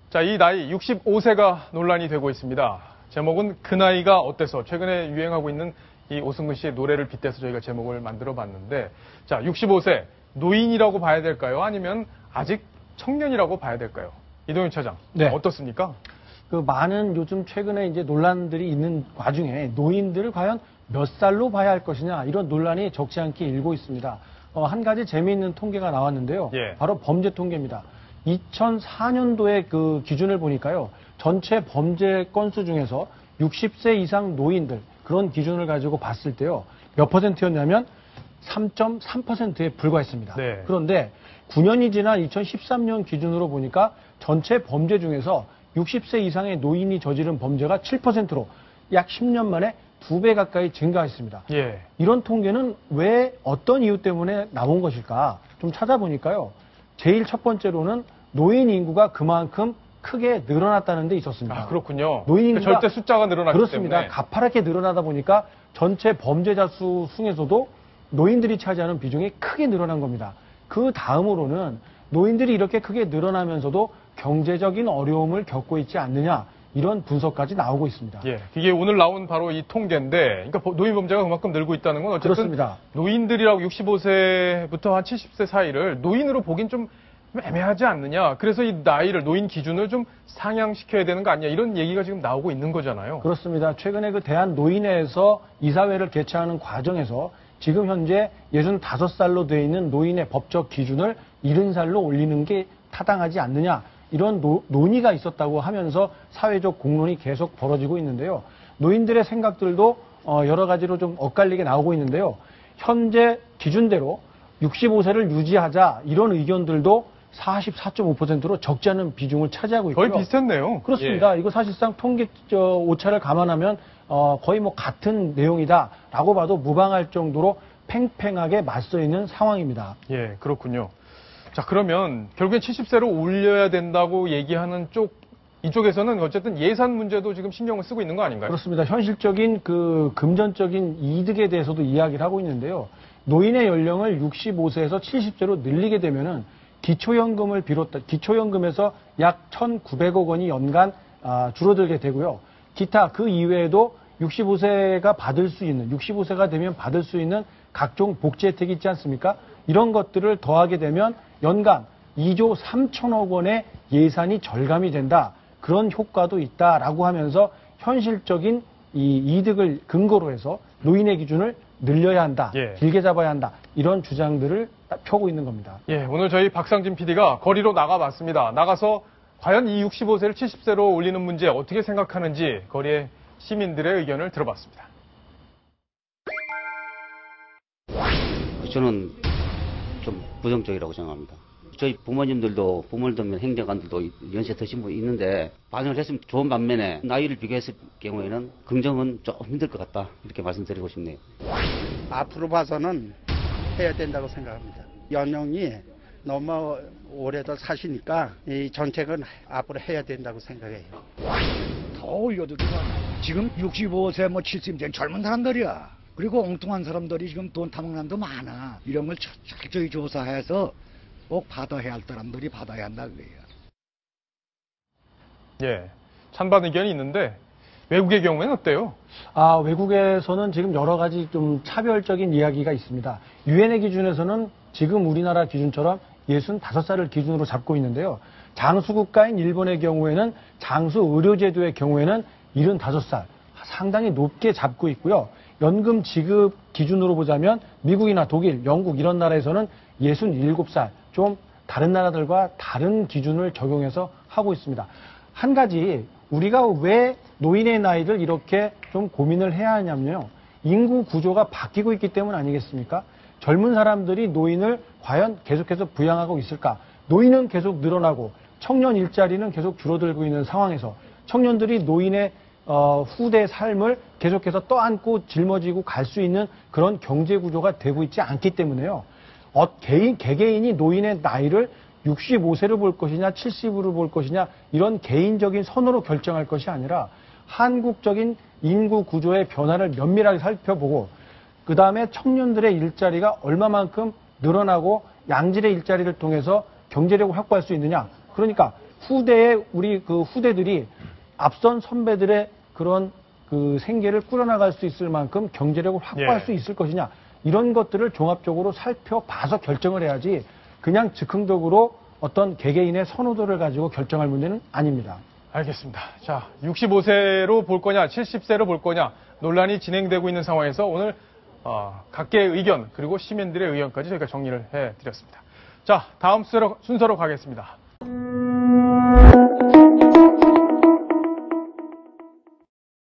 자, 이 나이 65세가 논란이 되고 있습니다. 제목은 그 나이가 어때서 최근에 유행하고 있는 이 오승근 씨의 노래를 빗대서 저희가 제목을 만들어 봤는데, 자, 65세 노인이라고 봐야 될까요? 아니면 아직 청년이라고 봐야 될까요? 이동윤 차장, 네. 어떻습니까? 그 많은 요즘 최근에 이제 논란들이 있는 와중에 노인들을 과연 몇 살로 봐야 할 것이냐 이런 논란이 적지 않게 일고 있습니다. 한 가지 재미있는 통계가 나왔는데요. 예. 바로 범죄 통계입니다. 2004년도에 그 기준을 보니까요. 전체 범죄 건수 중에서 60세 이상 노인들 그런 기준을 가지고 봤을 때요. 몇 퍼센트였냐면 3.3%에 불과했습니다. 네. 그런데 9년이 지난 2013년 기준으로 보니까 전체 범죄 중에서 60세 이상의 노인이 저지른 범죄가 7%로 약 10년 만에 2배 가까이 증가했습니다. 예. 이런 통계는 왜 어떤 이유 때문에 나온 것일까 좀 찾아보니까요. 제일 첫 번째로는 노인 인구가 그만큼 크게 늘어났다는 데 있었습니다. 아, 그렇군요. 노인 인구가 절대 숫자가 늘어났기 그렇습니다. 때문에. 가파랗게 늘어나다 보니까 전체 범죄자 수 중에서도 노인들이 차지하는 비중이 크게 늘어난 겁니다. 그 다음으로는 노인들이 이렇게 크게 늘어나면서도 경제적인 어려움을 겪고 있지 않느냐 이런 분석까지 나오고 있습니다. 예, 이게 오늘 나온 바로 이 통계인데, 그러니까 노인 범죄가 그만큼 늘고 있다는 건 어쨌든 그렇습니다. 노인들이라고 65세부터 한 70세 사이를 노인으로 보긴 좀 애매하지 않느냐. 그래서 이 나이를 노인 기준을 좀 상향시켜야 되는 거 아니냐 이런 얘기가 지금 나오고 있는 거잖아요. 그렇습니다. 최근에 그 대한노인회에서 이사회를 개최하는 과정에서 지금 현재 65살로 되어 있는 노인의 법적 기준을 70살로 올리는 게 타당하지 않느냐 이런 논의가 있었다고 하면서 사회적 공론이 계속 벌어지고 있는데요. 노인들의 생각들도 여러 가지로 좀 엇갈리게 나오고 있는데요. 현재 기준대로 65세를 유지하자 이런 의견들도 44.5%로 적지 않은 비중을 차지하고 있고요. 거의 비슷했네요. 그렇습니다. 예. 이거 사실상 통계 오차를 감안하면 거의 뭐 같은 내용이다라고 봐도 무방할 정도로 팽팽하게 맞서 있는 상황입니다. 예, 그렇군요. 자, 그러면 결국엔 70세로 올려야 된다고 얘기하는 이쪽에서는 어쨌든 예산 문제도 지금 신경을 쓰고 있는 거 아닌가요? 그렇습니다. 현실적인 그 금전적인 이득에 대해서도 이야기를 하고 있는데요. 노인의 연령을 65세에서 70세로 늘리게 되면은 기초연금에서 약 1,900억 원이 연간 줄어들게 되고요. 기타 그 이외에도 65세가 되면 받을 수 있는 각종 복지 혜택이 있지 않습니까? 이런 것들을 더하게 되면 연간 2조 3천억 원의 예산이 절감이 된다. 그런 효과도 있다라고 하면서 현실적인 이 이득을 근거로 해서 노인의 기준을 늘려야 한다. 예. 길게 잡아야 한다. 이런 주장들을 펴고 있는 겁니다. 예, 오늘 저희 박상진 PD가 거리로 나가봤습니다. 나가서 과연 이 65세를 70세로 올리는 문제 어떻게 생각하는지 거리의 시민들의 의견을 들어봤습니다. 저는 좀 부정적이라고 생각합니다. 저희 부모님들도 행정관들도 연세 드신 분 있는데 반영을 했으면 좋은 반면에 나이를 비교했을 경우에는 긍정은 조금 힘들 것 같다 이렇게 말씀드리고 싶네요. 앞으로 봐서는 해야 된다고 생각합니다. 연령이 너무 오래도 사시니까 이 정책은 앞으로 해야 된다고 생각해요. 더 올려도 되나? 지금 65세 70세 젊은 사람들이야. 그리고 엉뚱한 사람들이 지금 돈 타먹는 데 많아. 이런 걸 철저히 조사해서 꼭 받아야 할 사람들이 받아야 한다 그래요. 예, 찬반 의견이 있는데 외국의 경우에는 어때요? 외국에서는 지금 여러 가지 좀 차별적인 이야기가 있습니다. 유엔의 기준에서는 지금 우리나라 기준처럼 65살을 기준으로 잡고 있는데요. 장수국가인 일본의 경우에는 장수 의료제도의 경우에는 75살 상당히 높게 잡고 있고요. 연금 지급 기준으로 보자면 미국이나 독일, 영국 이런 나라에서는 67살 좀 다른 나라들과 다른 기준을 적용해서 하고 있습니다. 한 가지 우리가 왜 노인의 나이를 이렇게 좀 고민을 해야 하냐면요. 인구 구조가 바뀌고 있기 때문 아니겠습니까? 젊은 사람들이 노인을 과연 계속해서 부양하고 있을까? 노인은 계속 늘어나고 청년 일자리는 계속 줄어들고 있는 상황에서 청년들이 노인의 후대 삶을 계속해서 떠안고 짊어지고 갈 수 있는 그런 경제 구조가 되고 있지 않기 때문에요. 개개인이 노인의 나이를 65세로 볼 것이냐 70으로 볼 것이냐 이런 개인적인 선호로 결정할 것이 아니라 한국적인 인구 구조의 변화를 면밀하게 살펴보고 그 다음에 청년들의 일자리가 얼마만큼 늘어나고 양질의 일자리를 통해서 경제력을 확보할 수 있느냐. 그러니까 후대에 우리 그 후대들이 앞선 선배들의 그런 그 생계를 꾸려나갈 수 있을 만큼 경제력을 확보할 예. 수 있을 것이냐 이런 것들을 종합적으로 살펴봐서 결정을 해야지 그냥 즉흥적으로 어떤 개개인의 선호도를 가지고 결정할 문제는 아닙니다. 알겠습니다. 자, 65세로 볼 거냐, 70세로 볼 거냐 논란이 진행되고 있는 상황에서 오늘 각계의 의견 그리고 시민들의 의견까지 저희가 정리를 해드렸습니다. 자, 다음 순서로 가겠습니다.